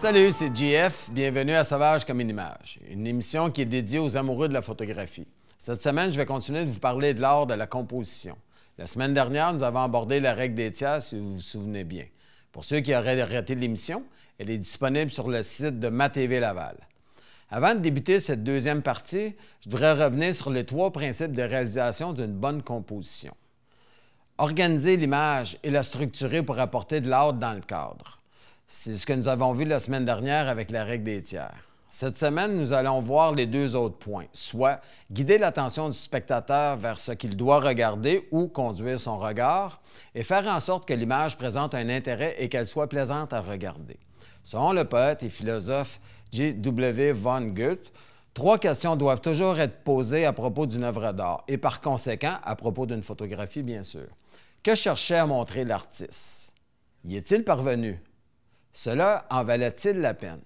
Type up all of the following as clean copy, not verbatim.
Salut, c'est JF. Bienvenue à Sauvage comme une image, une émission qui est dédiée aux amoureux de la photographie. Cette semaine, je vais continuer de vous parler de l'art de la composition. La semaine dernière, nous avons abordé la règle des tiers, si vous vous souvenez bien. Pour ceux qui auraient raté l'émission, elle est disponible sur le site de MaTV Laval. Avant de débuter cette deuxième partie, je voudrais revenir sur les 3 principes de réalisation d'une bonne composition. Organiser l'image et la structurer pour apporter de l'ordre dans le cadre. C'est ce que nous avons vu la semaine dernière avec la règle des tiers. Cette semaine, nous allons voir les 2 autres points, soit guider l'attention du spectateur vers ce qu'il doit regarder ou conduire son regard, et faire en sorte que l'image présente un intérêt et qu'elle soit plaisante à regarder. Selon le poète et philosophe J.W. von Goethe, 3 questions doivent toujours être posées à propos d'une œuvre d'art, et par conséquent, à propos d'une photographie, bien sûr. Que cherchait à montrer l'artiste? Y est-il parvenu? Cela en valait-il la peine?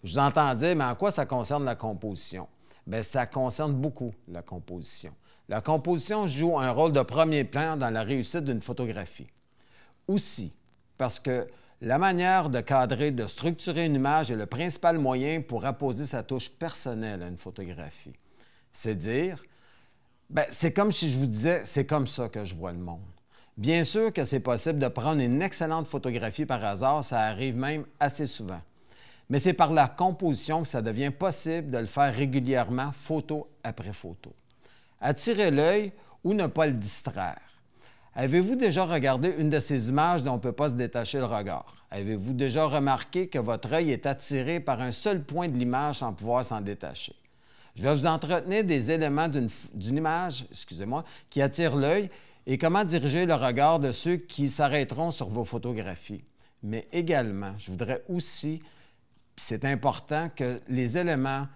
Je vous entends dire, mais en quoi ça concerne la composition? Bien, ça concerne beaucoup la composition. La composition joue un rôle de premier plan dans la réussite d'une photographie. Aussi, parce que la manière de cadrer, de structurer une image est le principal moyen pour apposer sa touche personnelle à une photographie. C'est dire, bien, c'est comme si je vous disais, c'est comme ça que je vois le monde. Bien sûr que c'est possible de prendre une excellente photographie par hasard, ça arrive même assez souvent. Mais c'est par la composition que ça devient possible de le faire régulièrement, photo après photo. Attirer l'œil ou ne pas le distraire. Avez-vous déjà regardé une de ces images dont on ne peut pas se détacher le regard? Avez-vous déjà remarqué que votre œil est attiré par un seul point de l'image sans pouvoir s'en détacher? Je vais vous entretenir des éléments d'une image, qui attire l'œil et comment diriger le regard de ceux qui s'arrêteront sur vos photographies. Mais également, je voudrais aussi, c'est important, que les éléments,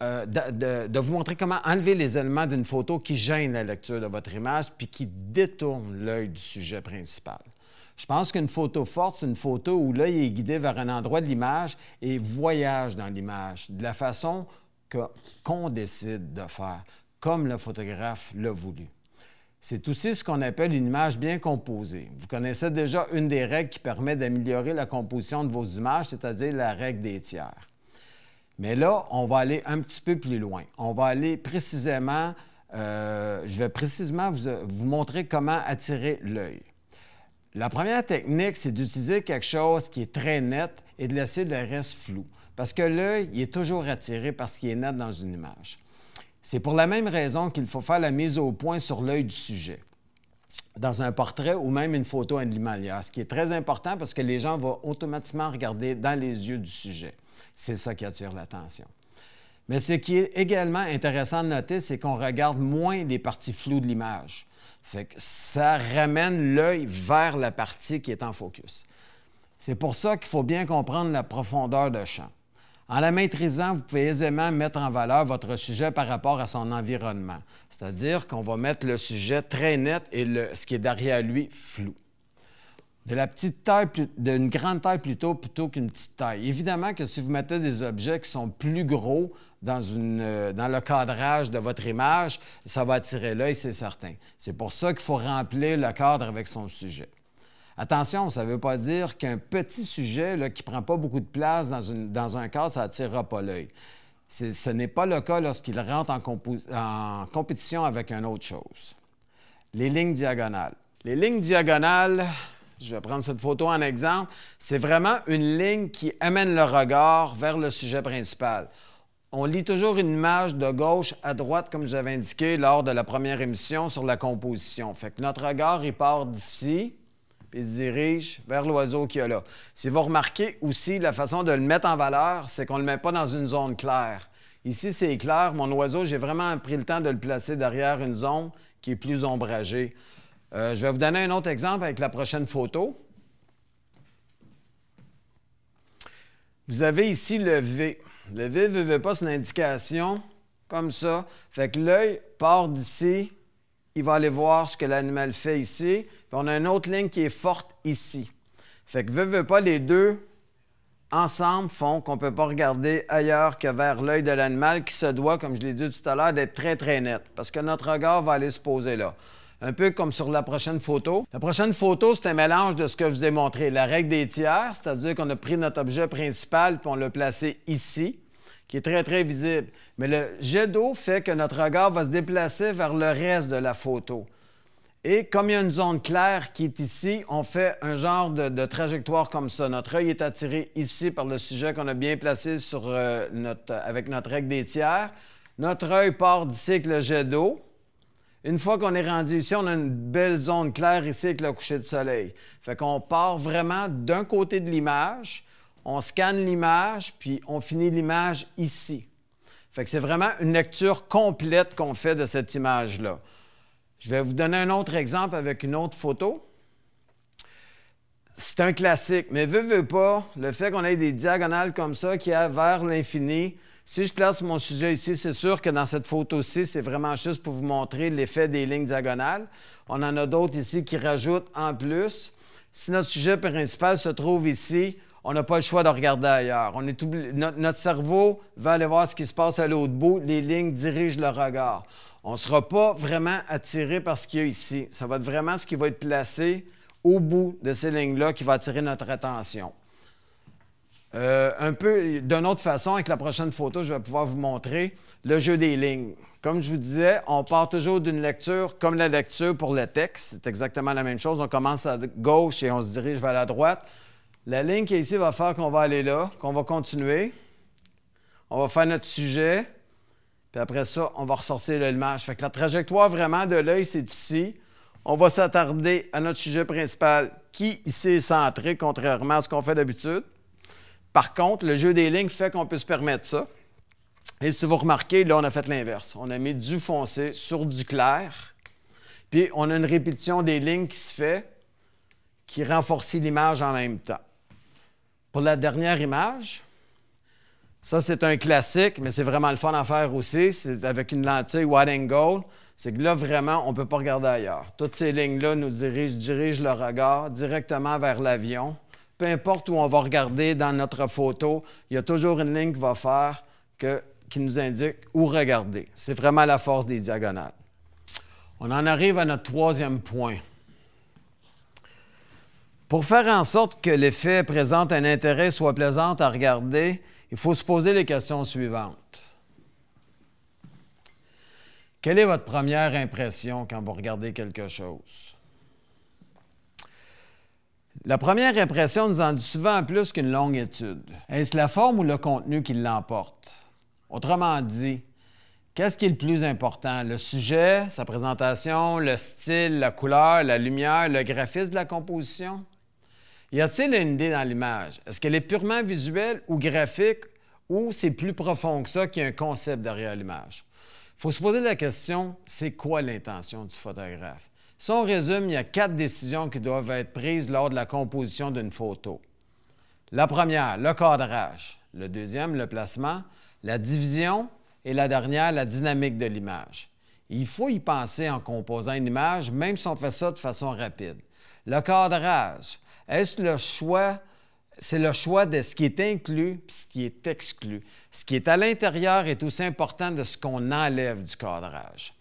de vous montrer comment enlever les éléments d'une photo qui gênent la lecture de votre image puis qui détournent l'œil du sujet principal. Je pense qu'une photo forte, c'est une photo où l'œil est guidé vers un endroit de l'image et voyage dans l'image, de la façon qu'on décide de faire, comme le photographe l'a voulu. C'est aussi ce qu'on appelle une image bien composée. Vous connaissez déjà une des règles qui permet d'améliorer la composition de vos images, c'est-à-dire la règle des tiers. Mais là, on va aller un petit peu plus loin. On va aller précisément, je vais précisément vous montrer comment attirer l'œil. La première technique, c'est d'utiliser quelque chose qui est très net et de laisser le reste flou. Parce que l'œil, il est toujours attiré par ce qui est net dans une image. C'est pour la même raison qu'il faut faire la mise au point sur l'œil du sujet, dans un portrait ou même une photo animalière, ce qui est très important parce que les gens vont automatiquement regarder dans les yeux du sujet. C'est ça qui attire l'attention. Mais ce qui est également intéressant de noter, c'est qu'on regarde moins les parties floues de l'image. Fait que ça ramène l'œil vers la partie qui est en focus. C'est pour ça qu'il faut bien comprendre la profondeur de champ. En la maîtrisant, vous pouvez aisément mettre en valeur votre sujet par rapport à son environnement. C'est-à-dire qu'on va mettre le sujet très net et ce qui est derrière lui flou. De la petite taille, d'une grande taille plutôt qu'une petite taille. Évidemment que si vous mettez des objets qui sont plus gros dans le cadrage de votre image, ça va attirer l'œil, c'est certain. C'est pour ça qu'il faut remplir le cadre avec son sujet. Attention, ça ne veut pas dire qu'un petit sujet là, qui ne prend pas beaucoup de place dans un cadre, ça n'attirera pas l'œil. Ce n'est pas le cas lorsqu'il rentre en compétition avec une autre chose. Les lignes diagonales. Les lignes diagonales, je vais prendre cette photo en exemple, c'est vraiment une ligne qui amène le regard vers le sujet principal. On lit toujours une image de gauche à droite, comme je l'avais indiqué lors de la première émission sur la composition. Fait que notre regard, il part d'ici, puis il se dirige vers l'oiseau qu'il y a là. Si vous remarquez aussi, la façon de le mettre en valeur, c'est qu'on ne le met pas dans une zone claire. Ici, c'est clair. Mon oiseau, j'ai vraiment pris le temps de le placer derrière une zone qui est plus ombragée. Je vais vous donner un autre exemple avec la prochaine photo. Vous avez ici le V. Le V ne veut pas, c'est une indication comme ça. Fait que l'œil part d'ici. Il va aller voir ce que l'animal fait ici. Puis on a une autre ligne qui est forte ici. Fait que veut pas, les deux ensemble font qu'on ne peut pas regarder ailleurs que vers l'œil de l'animal qui se doit, comme je l'ai dit tout à l'heure, d'être très, très net. Parce que notre regard va aller se poser là. un peu comme sur la prochaine photo. La prochaine photo, c'est un mélange de ce que je vous ai montré. La règle des tiers, c'est-à-dire qu'on a pris notre objet principal puis on l'a placé ici, qui est très, très visible. Mais le jet d'eau fait que notre regard va se déplacer vers le reste de la photo. Et comme il y a une zone claire qui est ici, on fait un genre de trajectoire comme ça. Notre œil est attiré ici par le sujet qu'on a bien placé sur, avec notre règle des tiers. Notre œil part d'ici avec le jet d'eau. Une fois qu'on est rendu ici, on a une belle zone claire ici avec le coucher de soleil. Fait qu'on part vraiment d'un côté de l'image, on scanne l'image, puis on finit l'image ici. Fait que c'est vraiment une lecture complète qu'on fait de cette image-là. Je vais vous donner un autre exemple avec une autre photo. C'est un classique, mais veut pas, le fait qu'on ait des diagonales comme ça qui aillent vers l'infini, si je place mon sujet ici, c'est sûr que dans cette photo-ci, c'est vraiment juste pour vous montrer l'effet des lignes diagonales. On en a d'autres ici qui rajoutent en plus. Si notre sujet principal se trouve ici, on n'a pas le choix de regarder ailleurs. Notre cerveau va aller voir ce qui se passe à l'autre bout. Les lignes dirigent le regard. On ne sera pas vraiment attiré par ce qu'il y a ici. Ça va être vraiment ce qui va être placé au bout de ces lignes-là qui va attirer notre attention. Un peu d'une autre façon, avec la prochaine photo, je vais pouvoir vous montrer le jeu des lignes. Comme je vous disais, on part toujours d'une lecture comme la lecture pour le texte. C'est exactement la même chose. On commence à gauche et on se dirige vers la droite. La ligne qui est ici va faire qu'on va aller là, qu'on va continuer. On va faire notre sujet. Puis après ça, on va ressortir l'image. Fait que la trajectoire vraiment de l'œil, c'est ici. On va s'attarder à notre sujet principal qui, ici, est centré, contrairement à ce qu'on fait d'habitude. Par contre, le jeu des lignes fait qu'on peut se permettre ça. Et si vous remarquez, là, on a fait l'inverse. On a mis du foncé sur du clair. Puis, on a une répétition des lignes qui se fait, qui renforcit l'image en même temps. Pour la dernière image, ça, c'est un classique, mais c'est vraiment le fun à faire aussi. C'est avec une lentille wide angle. C'est que là, vraiment, on ne peut pas regarder ailleurs. Toutes ces lignes-là nous dirigent le regard directement vers l'avion. Peu importe où on va regarder dans notre photo, il y a toujours une ligne qui va faire qui nous indique où regarder. C'est vraiment la force des diagonales. On en arrive à notre troisième point. Pour faire en sorte que l'effet présente un intérêt soit plaisant à regarder, il faut se poser les questions suivantes. Quelle est votre première impression quand vous regardez quelque chose? La première impression nous en dit souvent plus qu'une longue étude. Est-ce la forme ou le contenu qui l'emporte? Autrement dit, qu'est-ce qui est le plus important? Le sujet, sa présentation, le style, la couleur, la lumière, le graphisme de la composition? Y a-t-il une idée dans l'image? Est-ce qu'elle est purement visuelle ou graphique ou c'est plus profond que ça qu'il y a un concept derrière l'image? Il faut se poser la question, c'est quoi l'intention du photographe? Si on résume, il y a 4 décisions qui doivent être prises lors de la composition d'une photo. La première, le cadrage. Le deuxième, le placement. La division. Et la dernière, la dynamique de l'image. Il faut y penser en composant une image, même si on fait ça de façon rapide. Le cadrage, est-ce le choix? C'est le choix de ce qui est inclus et ce qui est exclu. Ce qui est à l'intérieur est aussi important de ce qu'on enlève du cadrage.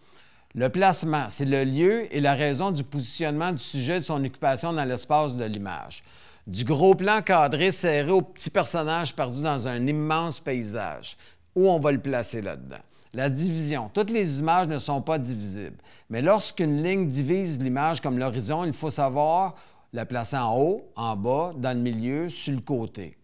Le placement, c'est le lieu et la raison du positionnement du sujet et de son occupation dans l'espace de l'image. Du gros plan cadré serré au petit personnage perdu dans un immense paysage. Où on va le placer là-dedans? La division. Toutes les images ne sont pas divisibles. Mais lorsqu'une ligne divise l'image comme l'horizon, il faut savoir la placer en haut, en bas, dans le milieu, sur le côté.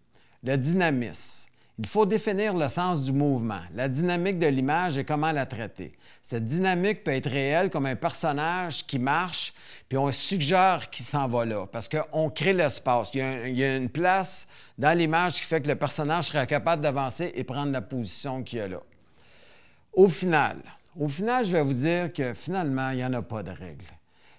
Le dynamisme. Il faut définir le sens du mouvement, la dynamique de l'image et comment la traiter. Cette dynamique peut être réelle comme un personnage qui marche, puis on suggère qu'il s'en va là, parce qu'on crée l'espace. Il y a une place dans l'image qui fait que le personnage sera capable d'avancer et prendre la position qu'il y a là. Au final, je vais vous dire que finalement, il n'y en a pas de règle.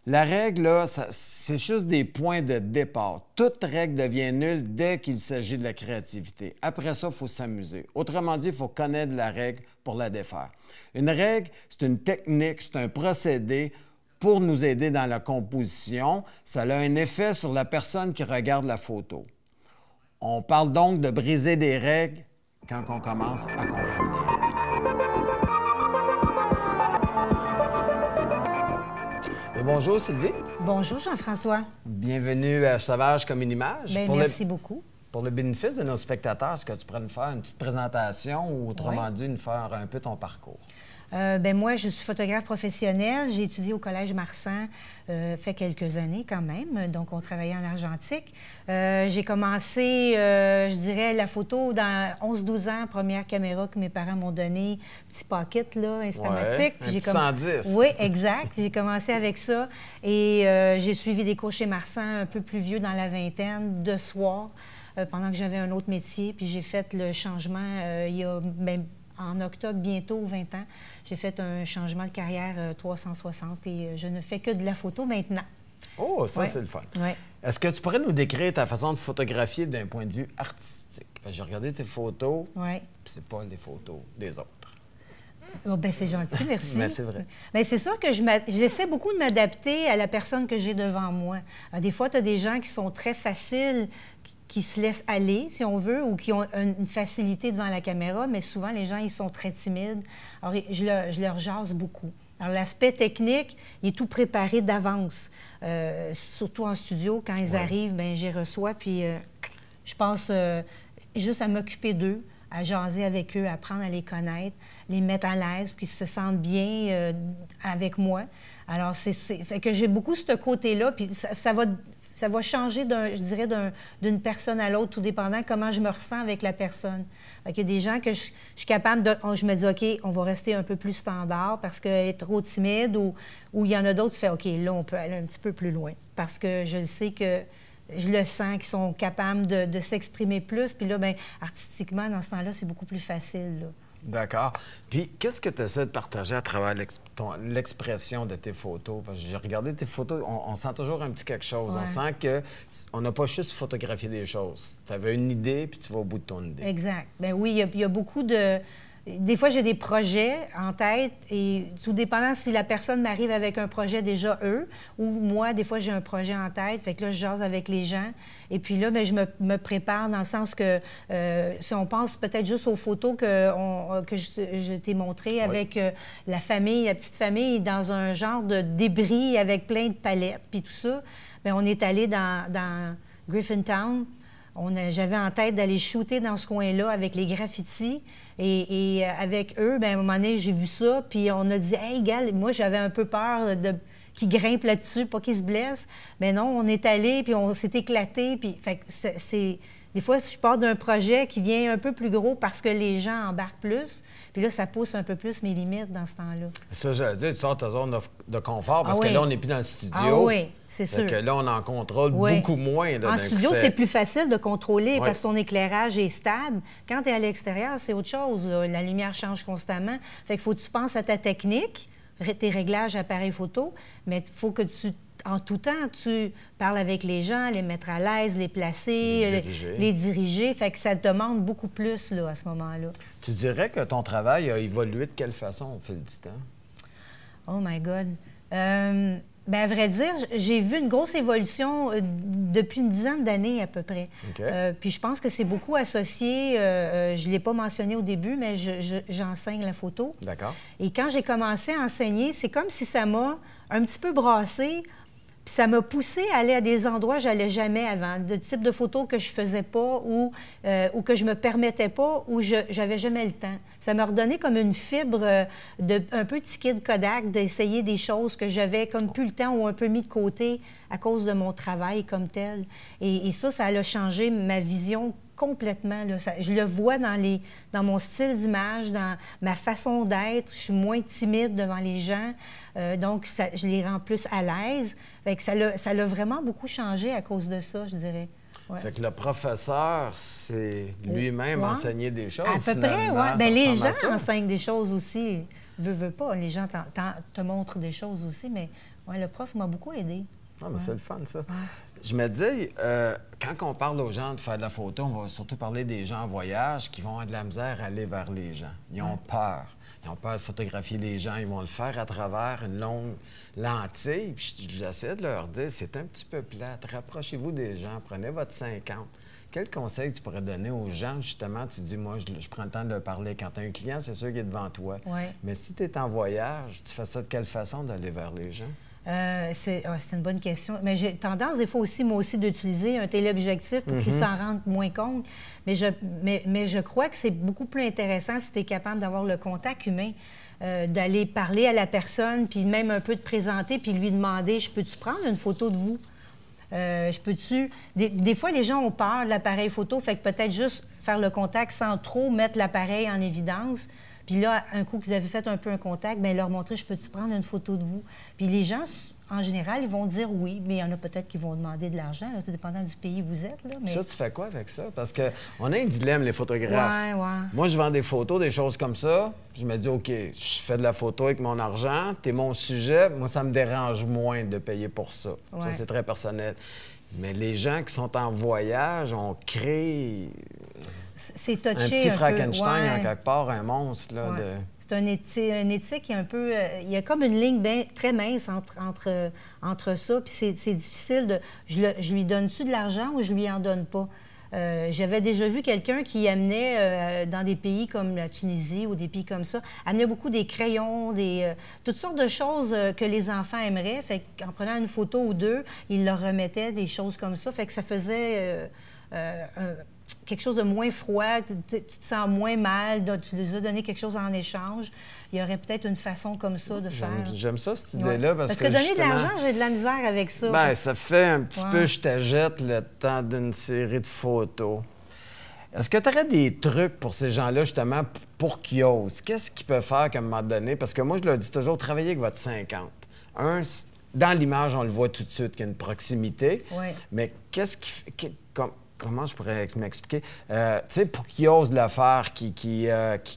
La règle, là, c'est juste des points de départ. Toute règle devient nulle dès qu'il s'agit de la créativité. Après ça, il faut s'amuser. Autrement dit, il faut connaître la règle pour la défaire. Une règle, c'est une technique, c'est un procédé pour nous aider dans la composition. Ça a un effet sur la personne qui regarde la photo. On parle donc de briser des règles quand on commence à comprendre les règles. Bonjour Sylvie. Bonjour Jean-François. Bienvenue à Sauvage comme une image. Bien, merci beaucoup. Pour le bénéfice de nos spectateurs, est-ce que tu pourrais nous faire une petite présentation ou autrement dit, nous faire un peu ton parcours? Moi, je suis photographe professionnelle. J'ai étudié au Collège Marsan, fait quelques années quand même. Donc, on travaillait en argentique. J'ai commencé, je dirais, la photo dans 11-12 ans, première caméra que mes parents m'ont donnée, petit pocket, là, Instamatic. Ouais, un petit 110. Oui, exact. J'ai commencé avec ça. Et j'ai suivi des cours chez Marsan un peu plus vieux dans la vingtaine, de soir, pendant que j'avais un autre métier. Puis j'ai fait le changement il y a même en octobre, bientôt 20 ans, j'ai fait un changement de carrière 360 et je ne fais que de la photo maintenant. Oh, ça, c'est le fun. Ouais. Est-ce que tu pourrais nous décrire ta façon de photographier d'un point de vue artistique? J'ai regardé tes photos, puis c'est pas les photos des autres. Oh, bien, c'est gentil, merci. Mais c'est vrai. Bien, c'est sûr que j'essaie beaucoup de m'adapter à la personne que j'ai devant moi. Des fois, tu as des gens qui sont très faciles, qui se laissent aller, si on veut, ou qui ont une facilité devant la caméra, mais souvent, les gens, ils sont très timides. Alors, je leur jase beaucoup. Alors, l'aspect technique, il est tout préparé d'avance. Surtout en studio, quand ils arrivent, bien, j'y reçois, puis je pense juste à m'occuper d'eux, à jaser avec eux, à apprendre à les connaître, les mettre à l'aise, puis qu'ils se sentent bien avec moi. Alors, fait que j'ai beaucoup ce côté-là, puis ça va changer, je dirais, d'une personne à l'autre, tout dépendant comment je me ressens avec la personne. Fait qu'il y a des gens que je suis capable de... je me dis, OK, on va rester un peu plus standard parce qu'elle est trop timide, ou il y en a d'autres qui font, OK, là, on peut aller un petit peu plus loin. Parce que je sais que je le sens qu'ils sont capables de s'exprimer plus. Puis là, bien, artistiquement, dans ce temps-là, c'est beaucoup plus facile, là. D'accord. Puis, qu'est-ce que tu essaies de partager à travers l'expression de tes photos? Parce que j'ai regardé tes photos, on sent toujours un petit quelque chose. Ouais. On sent qu'on n'a pas juste photographié des choses. Tu avais une idée, puis tu vas au bout de ton idée. Exact. Bien oui, il y a beaucoup de... Des fois, j'ai des projets en tête et tout dépendant si la personne m'arrive avec un projet déjà eux ou moi, des fois, j'ai un projet en tête. Fait que là, je jase avec les gens. Et puis là, bien, je me prépare dans le sens que si on pense peut-être juste aux photos que je t'ai montrées avec la famille, la petite famille, dans un genre de débris avec plein de palettes puis tout ça, bien, on est allé dans Griffintown. J'avais en tête d'aller shooter dans ce coin-là avec les graffitis. Et avec eux, bien, à un moment donné, j'ai vu ça, puis on a dit « Hey, gars, moi, j'avais un peu peur qu'ils grimpent là-dessus, pas qu'ils se blessent. » Mais non, on est allé, puis on s'est éclaté, puis fait que c'est... Des fois, je pars d'un projet qui vient un peu plus gros parce que les gens embarquent plus, puis là, ça pousse un peu plus mes limites dans ce temps-là. Ça, j'allais dire, tu sors de ta zone de confort parce que là, on n'est plus dans le studio. Ah oui, c'est sûr. Que là, on en contrôle beaucoup moins. En studio, c'est plus facile de contrôler parce que ton éclairage est stable. Quand tu es à l'extérieur, c'est autre chose, là. La lumière change constamment. Fait qu'il faut que tu penses à ta technique, tes réglages appareil photo, mais il faut que en tout temps, tu parles avec les gens, les mettre à l'aise, les placer, les diriger. Fait que ça te demande beaucoup plus là, à ce moment-là. Tu dirais que ton travail a évolué de quelle façon au fil du temps? Oh my God! Bien, à vrai dire, j'ai vu une grosse évolution depuis une dizaine d'années à peu près. Okay. Puis je pense que c'est beaucoup associé, je ne l'ai pas mentionné au début, mais j'enseigne la photo. D'accord. Et quand j'ai commencé à enseigner, c'est comme si ça m'a un petit peu brassée. Puis ça m'a poussée à aller à des endroits où je n'allais jamais avant, de type de photos que je faisais pas ou que je me permettais pas ou j'avais jamais le temps. Ça m'a redonné comme une fibre un peu ticket de Kodak, d'essayer des choses que j'avais comme plus le temps ou un peu mis de côté à cause de mon travail comme tel. Et ça a changé ma vision complètement. Là. Je le vois dans mon style d'image, dans ma façon d'être. Je suis moins timide devant les gens. Donc, je les rends plus à l'aise. Fait que ça l'a vraiment beaucoup changé à cause de ça, je dirais. Ouais. Fait que le professeur, c'est lui-même enseigner des choses. À peu près, oui. Bien, les gens enseignent des choses aussi. Veux pas. Les gens te montrent des choses aussi, mais ouais, le prof m'a beaucoup aidé. Ah, mais c'est le fun, ça. Je me dis, quand on parle aux gens de faire de la photo, on va surtout parler des gens en voyage qui vont avoir de la misère à aller vers les gens. Ils ont peur. Ils ont peur de photographier les gens. Ils vont le faire à travers une longue lentille. Puis j'essaie de leur dire, c'est un petit peu plate. Rapprochez-vous des gens. Prenez votre 50. Quel conseil tu pourrais donner aux gens, justement? Tu dis, moi, je prends le temps de leur parler. Quand tu as un client, c'est sûr qu'il est devant toi. Ouais. Mais si tu es en voyage, tu fais ça de quelle façon d'aller vers les gens? C'est une bonne question. Mais j'ai tendance, des fois aussi, moi aussi, d'utiliser un téléobjectif pour qu'ils s'en rendent moins compte. Mais je crois que c'est beaucoup plus intéressant si tu es capable d'avoir le contact humain, d'aller parler à la personne, puis même un peu de présenter, puis lui demander, je peux-tu prendre une photo de vous? Je peux-tu... Des fois, les gens ont peur de l'appareil photo, fait que peut-être juste faire le contact sans trop mettre l'appareil en évidence. Puis là, un coup qu'ils avaient fait un peu un contact, bien, leur montrer, je peux-tu prendre une photo de vous? Puis les gens, en général, ils vont dire oui, mais il y en a peut-être qui vont demander de l'argent, tout dépendant du pays où vous êtes. Là, mais... Ça, tu fais quoi avec ça? Parce qu'on a un dilemme, les photographes. Ouais. Moi, je vends des photos, des choses comme ça. Je me dis, OK, je fais de la photo avec mon argent, t'es mon sujet. Moi, ça me dérange moins de payer pour ça. Ouais. Ça, c'est très personnel. Mais les gens qui sont en voyage, on crée... C'est touché un petit Frankenstein, peu. en quelque part, un monstre. Là, ouais. C'est une éthique qui est un peu... il y a comme une ligne très mince entre ça, puis c'est difficile de... Je lui donne-tu de l'argent ou je lui en donne pas? J'avais déjà vu quelqu'un qui amenait, dans des pays comme la Tunisie ou des pays comme ça, amenait beaucoup des crayons, toutes sortes de choses que les enfants aimeraient. Fait qu'en prenant une photo ou deux, il leur remettait des choses comme ça. Fait que ça faisait... quelque chose de moins froid, tu te sens moins mal, tu lui as donné quelque chose en échange. Il y aurait peut-être une façon comme ça de faire. J'aime ça, cette idée-là. Parce que donner de l'argent, j'ai de la misère avec ça. Bien, ça fait un petit peu je t'achète le temps d'une série de photos. Est-ce que tu aurais des trucs pour ces gens-là, justement, pour qu'ils osent? Qu'est-ce qu'ils peuvent faire qu'à un moment donné? Parce que moi, je leur dis toujours, travaillez avec votre 50. Dans l'image, on le voit tout de suite qu'il y a une proximité. Ouais. Mais qu'est-ce qui fait... Comment je pourrais m'expliquer? Tu sais, pour qu'ils osent le faire, qui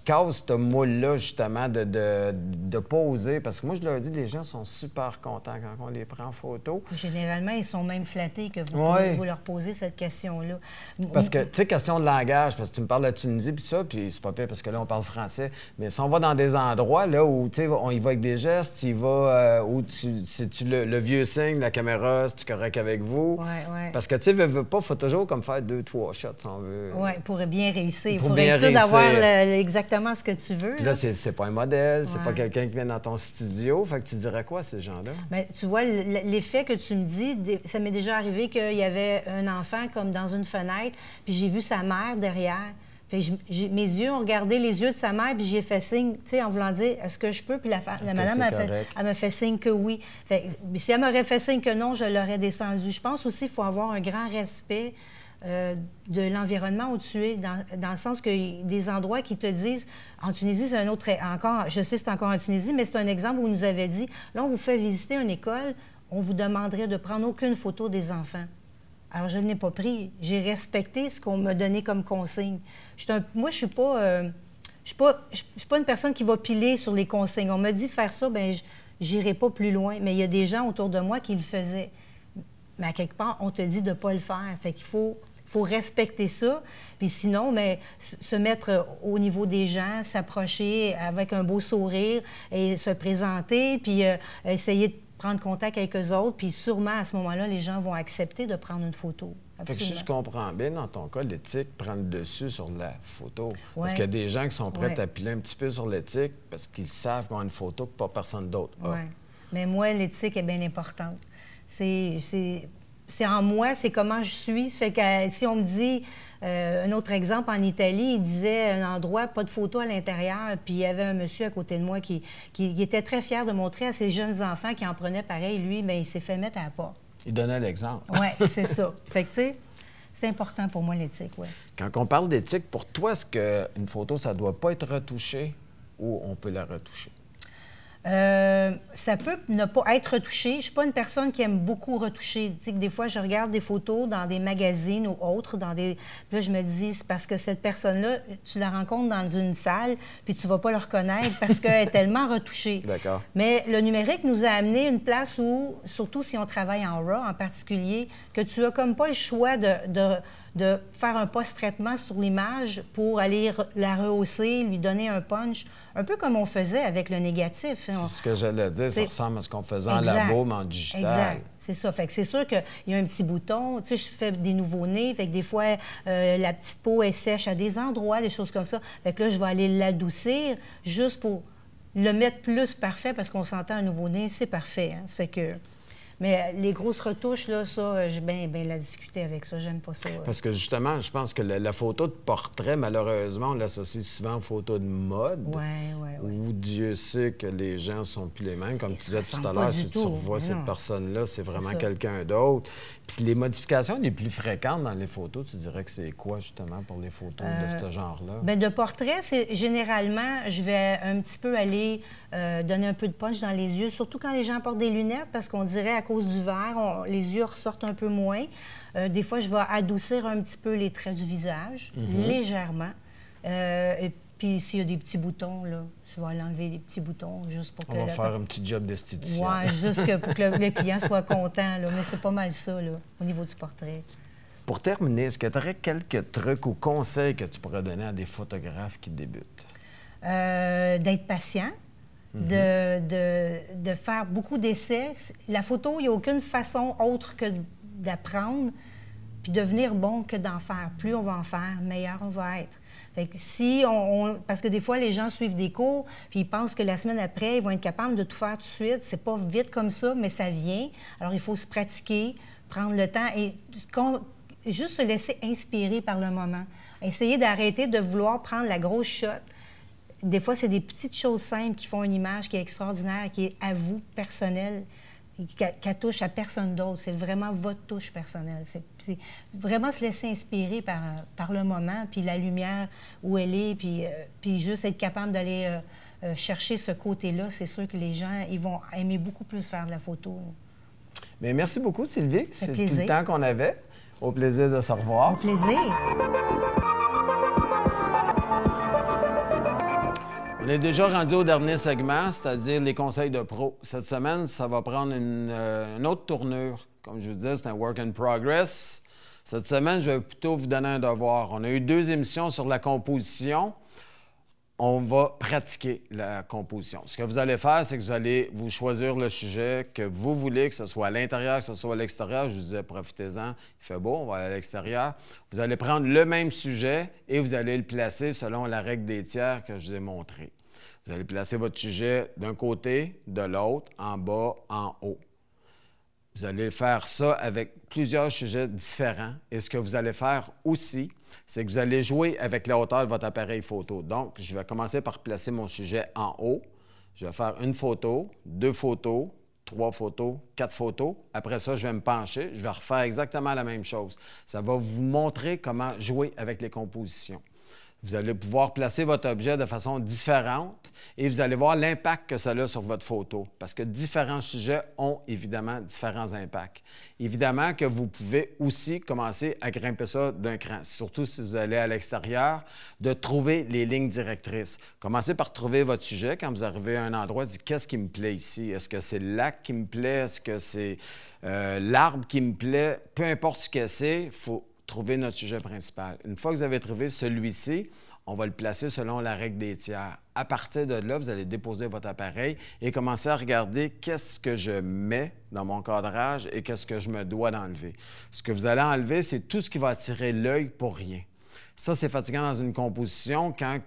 causent ce moule-là, justement, de pas oser. Parce que moi, je leur dis, les gens sont super contents quand on les prend en photo. Généralement, ils sont même flattés que vous leur posez cette question-là. Parce que, tu sais, question de langage, parce que tu me parles de la Tunisie, puis ça, puis c'est pas pire parce que là, on parle français. Mais si on va dans des endroits, là, où, tu sais, on y va avec des gestes, il va où c'est-tu le vieux signe, la caméra, c'est-tu correct avec vous? Ouais. Parce que, tu sais, veux pas, faut toujours comme faire 2-3 shots, si on veut. Oui, pour bien réussir. Pour bien être sûr d'avoir exactement ce que tu veux. Puis là, c'est pas un modèle, c'est pas quelqu'un qui vient dans ton studio. Fait que tu dirais quoi à ces gens-là? Bien, tu vois, l'effet que tu me dis, ça m'est déjà arrivé qu'il y avait un enfant comme dans une fenêtre, puis j'ai vu sa mère derrière. Fait que mes yeux ont regardé les yeux de sa mère, puis j'ai fait signe, tu sais, en voulant dire, est-ce que je peux? Puis la madame, elle me fait signe que oui. Fait, si elle m'aurait fait signe que non, je l'aurais descendu. Je pense aussi qu'il faut avoir un grand respect de l'environnement où tu es, dans le sens que des endroits qui te disent, en Tunisie, c'est un autre, encore, je sais que c'est encore en Tunisie, mais c'est un exemple où on nous avait dit, là, on vous fait visiter une école, on vous demanderait de prendre aucune photo des enfants. Alors, je ne l'ai pas pris. J'ai respecté ce qu'on m'a donné comme consigne. Moi, je ne suis pas une personne qui va piler sur les consignes. On m'a dit faire ça, bien, j'irai pas plus loin. Mais il y a des gens autour de moi qui le faisaient. Mais à quelque part, on te dit de ne pas le faire. Fait qu'il faut respecter ça. Puis sinon, mais se mettre au niveau des gens, s'approcher avec un beau sourire et se présenter, puis essayer de prendre contact avec eux autres. Puis sûrement, à ce moment-là, les gens vont accepter de prendre une photo. Fait que si je comprends bien, dans ton cas, l'éthique prend le dessus sur la photo. Ouais. Parce qu'il y a des gens qui sont prêts à piler un petit peu sur l'éthique parce qu'ils savent qu'on a une photo que pas personne d'autre a. Oui. Mais moi, l'éthique est bien importante. C'est en moi, c'est comment je suis. Ça fait que si on me dit, un autre exemple, en Italie, il disait un endroit, pas de photo à l'intérieur, puis il y avait un monsieur à côté de moi qui était très fier de montrer à ses jeunes enfants qui en prenaient pareil. Lui, bien, il s'est fait mettre à la porte. Il donnait l'exemple. Oui, c'est ça. Fait que, tu sais, c'est important pour moi, l'éthique, oui. Quand on parle d'éthique, pour toi, est-ce qu'une photo, ça doit pas être retouché ou on peut la retoucher? Ça peut ne pas être retouché. Je ne suis pas une personne qui aime beaucoup retoucher. Tu sais, que des fois, je regarde des photos dans des magazines ou autres, Puis là, je me dis, c'est parce que cette personne-là, tu la rencontres dans une salle, puis tu ne vas pas le reconnaître parce qu'elle est tellement retouchée. D'accord. Mais le numérique nous a amené une place où, surtout si on travaille en RAW en particulier, que tu n'as comme pas le choix de faire un post-traitement sur l'image pour aller la rehausser, lui donner un punch, un peu comme on faisait avec le négatif. C'est ce que j'allais dire, ça ressemble à ce qu'on faisait en labo, mais en digital. Exact, c'est ça. Fait que c'est sûr qu'il y a un petit bouton. Tu sais, je fais des nouveaux-nés, fait que des fois, la petite peau est sèche à des endroits, des choses comme ça. Fait que là, je vais aller l'adoucir juste pour le mettre plus parfait, parce qu'on s'entend un nouveau-né, c'est parfait. Hein? Ça fait que... Mais les grosses retouches, là, ça, j'ai bien la difficulté avec ça. J'aime pas ça. Parce que justement, je pense que la photo de portrait, malheureusement, on l'associe souvent aux photos de mode. Oui. Où Dieu sait que les gens sont plus les mêmes. Comme tu disais tout à l'heure, si tu revois cette personne-là, c'est vraiment quelqu'un d'autre. Puis les modifications les plus fréquentes dans les photos, tu dirais que c'est quoi, justement, pour les photos de ce genre-là? Bien, de portrait, c'est généralement, je vais un petit peu aller donner un peu de punch dans les yeux, surtout quand les gens portent des lunettes, parce qu'on dirait à cause du verre, les yeux ressortent un peu moins. Des fois, je vais adoucir un petit peu les traits du visage, légèrement. Et puis, s'il y a des petits boutons, là, je vais aller enlever des petits boutons juste pour que... On va faire un petit job d'esthéticien. Oui, juste pour que le client soit content, là. Mais c'est pas mal ça, là, au niveau du portrait. Pour terminer, est-ce que tu aurais quelques trucs ou conseils que tu pourrais donner à des photographes qui débutent? D'être patient. De faire beaucoup d'essais. La photo, il n'y a aucune façon autre que d'apprendre puis devenir bon que d'en faire. Plus on va en faire, meilleur on va être. Fait que si parce que des fois, les gens suivent des cours puis ils pensent que la semaine après, ils vont être capables de tout faire tout de suite. C'est pas vite comme ça, mais ça vient. Alors, il faut se pratiquer, prendre le temps et juste se laisser inspirer par le moment. Essayer d'arrêter de vouloir prendre la grosse shot. Des fois, c'est des petites choses simples qui font une image qui est extraordinaire, qui est à vous, personnelle, qui touche à personne d'autre. C'est vraiment votre touche personnelle. C'est vraiment se laisser inspirer par le moment, puis la lumière où elle est, puis juste être capable d'aller chercher ce côté-là. C'est sûr que les gens, ils vont aimer beaucoup plus faire de la photo. Bien, merci beaucoup, Sylvie. C'est tout plaisir. le temps qu'on avait. Au plaisir de se revoir. Au plaisir. On est déjà rendu au dernier segment, c'est-à-dire les conseils de pro. Cette semaine, ça va prendre une autre tournure. Comme je vous disais, c'est un work in progress. Cette semaine, je vais plutôt vous donner un devoir. On a eu 2 émissions sur la composition. On va pratiquer la composition. Ce que vous allez faire, c'est que vous allez vous choisir le sujet que vous voulez, que ce soit à l'intérieur, que ce soit à l'extérieur. Je vous disais, profitez-en, il fait beau, on va aller à l'extérieur. Vous allez prendre le même sujet et vous allez le placer selon la règle des tiers que je vous ai montrée. Vous allez placer votre sujet d'un côté, de l'autre, en bas, en haut. Vous allez faire ça avec plusieurs sujets différents. Et ce que vous allez faire aussi, c'est que vous allez jouer avec la hauteur de votre appareil photo. Donc, je vais commencer par placer mon sujet en haut. Je vais faire 1 photo, 2 photos, 3 photos, 4 photos. Après ça, je vais me pencher. Je vais refaire exactement la même chose. Ça va vous montrer comment jouer avec les compositions. Vous allez pouvoir placer votre objet de façon différente et vous allez voir l'impact que ça a sur votre photo parce que différents sujets ont évidemment différents impacts. Évidemment que vous pouvez aussi commencer à grimper ça d'un cran, surtout si vous allez à l'extérieur, de trouver les lignes directrices. Commencez par trouver votre sujet quand vous arrivez à un endroit, dites qu'est-ce qui me plaît ici? Est-ce que c'est le lac qui me plaît? Est-ce que c'est l'arbre qui me plaît? Peu importe ce que c'est, il faut trouver notre sujet principal. Une fois que vous avez trouvé celui-ci, on va le placer selon la règle des tiers. À partir de là, vous allez déposer votre appareil et commencer à regarder qu'est-ce que je mets dans mon cadrage et qu'est-ce que je me dois d'enlever. Ce que vous allez enlever, c'est tout ce qui va attirer l'œil pour rien. Ça, c'est fatigant dans une composition quand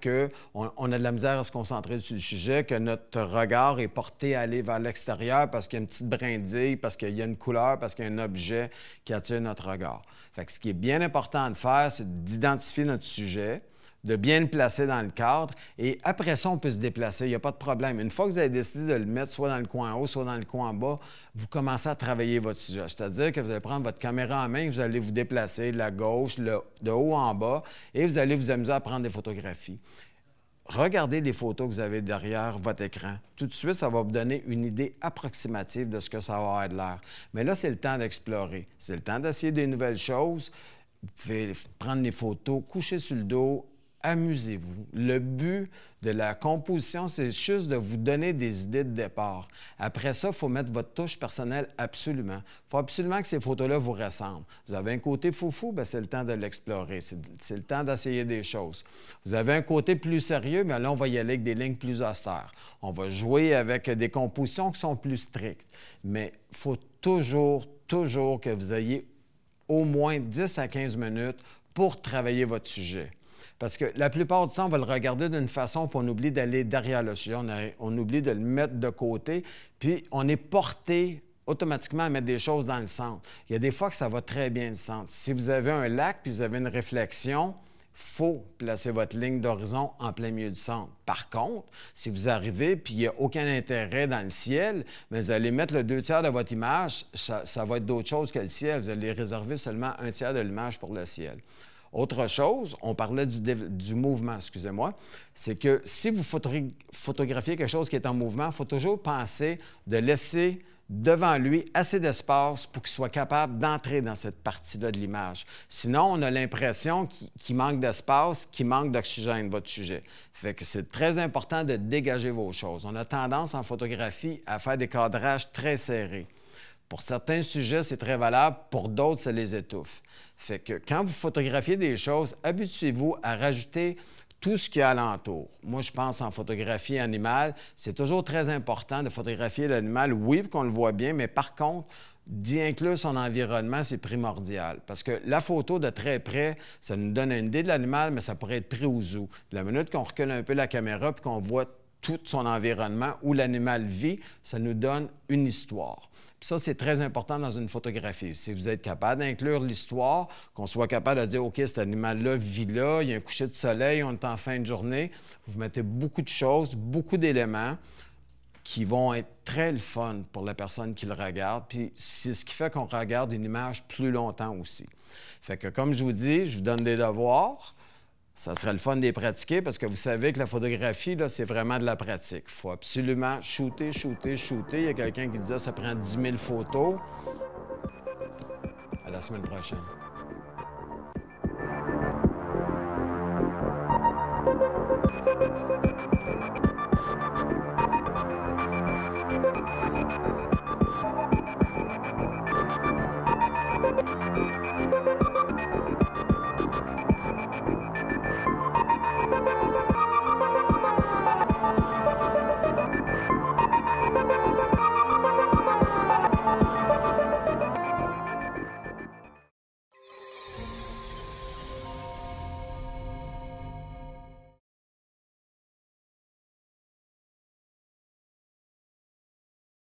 on a de la misère à se concentrer sur le sujet, que notre regard est porté à aller vers l'extérieur parce qu'il y a une petite brindille, parce qu'il y a une couleur, parce qu'il y a un objet qui attire notre regard. Fait que ce qui est bien important de faire, c'est d'identifier notre sujet, de bien le placer dans le cadre, et après ça, on peut se déplacer, il n'y a pas de problème. Une fois que vous avez décidé de le mettre soit dans le coin haut, soit dans le coin bas, vous commencez à travailler votre sujet. C'est-à-dire que vous allez prendre votre caméra en main, vous allez vous déplacer de la gauche, de haut en bas, et vous allez vous amuser à prendre des photographies. Regardez les photos que vous avez derrière votre écran. Tout de suite, ça va vous donner une idée approximative de ce que ça va avoir de l'air. Mais là, c'est le temps d'explorer. C'est le temps d'essayer des nouvelles choses. Vous pouvez prendre les photos, coucher sur le dos, amusez-vous. Le but de la composition, c'est juste de vous donner des idées de départ. Après ça, il faut mettre votre touche personnelle absolument. Il faut absolument que ces photos-là vous ressemblent. Vous avez un côté foufou, bien, c'est le temps de l'explorer. C'est le temps d'essayer des choses. Vous avez un côté plus sérieux, bien là, on va y aller avec des lignes plus austères. On va jouer avec des compositions qui sont plus strictes. Mais il faut toujours que vous ayez au moins 10 à 15 minutes pour travailler votre sujet. Parce que la plupart du temps, on va le regarder d'une façon, puis on oublie d'aller derrière le sujet, on oublie de le mettre de côté, puis on est porté automatiquement à mettre des choses dans le centre. Il y a des fois que ça va très bien le centre. Si vous avez un lac puis vous avez une réflexion, il faut placer votre ligne d'horizon en plein milieu du centre. Par contre, si vous arrivez puis il n'y a aucun intérêt dans le ciel, mais vous allez mettre le 2 tiers de votre image, ça va être d'autre chose que le ciel. Vous allez réserver seulement 1 tiers de l'image pour le ciel. Autre chose, on parlait du mouvement, excusez-moi, c'est que si vous photographiez quelque chose qui est en mouvement, il faut toujours penser de laisser devant lui assez d'espace pour qu'il soit capable d'entrer dans cette partie-là de l'image. Sinon, on a l'impression qu'il manque d'espace, qu'il manque d'oxygène, votre sujet. Fait que c'est très important de dégager vos choses. On a tendance en photographie à faire des cadrages très serrés. Pour certains sujets, c'est très valable. Pour d'autres, ça les étouffe. Fait que quand vous photographiez des choses, habituez-vous à rajouter tout ce qu'il y a alentour. Moi, je pense en photographie animale, c'est toujours très important de photographier l'animal, oui, pour qu'on le voit bien, mais par contre, d'y inclure son environnement, c'est primordial. Parce que la photo de très près, ça nous donne une idée de l'animal, mais ça pourrait être pris au zoo. De la minute qu'on recule un peu la caméra puis qu'on voit tout son environnement où l'animal vit, ça nous donne une histoire. Puis ça, c'est très important dans une photographie. Si vous êtes capable d'inclure l'histoire, qu'on soit capable de dire, OK, cet animal-là vit là, il y a un coucher de soleil, on est en fin de journée, vous mettez beaucoup de choses, beaucoup d'éléments qui vont être très le fun pour la personne qui le regarde. Puis c'est ce qui fait qu'on regarde une image plus longtemps aussi. Fait que comme je vous dis, je vous donne des devoirs. Ça serait le fun de les pratiquer parce que vous savez que la photographie, là, c'est vraiment de la pratique. Il faut absolument shooter, shooter, shooter. Il y a quelqu'un qui disait que ça prend 10 000 photos. À la semaine prochaine.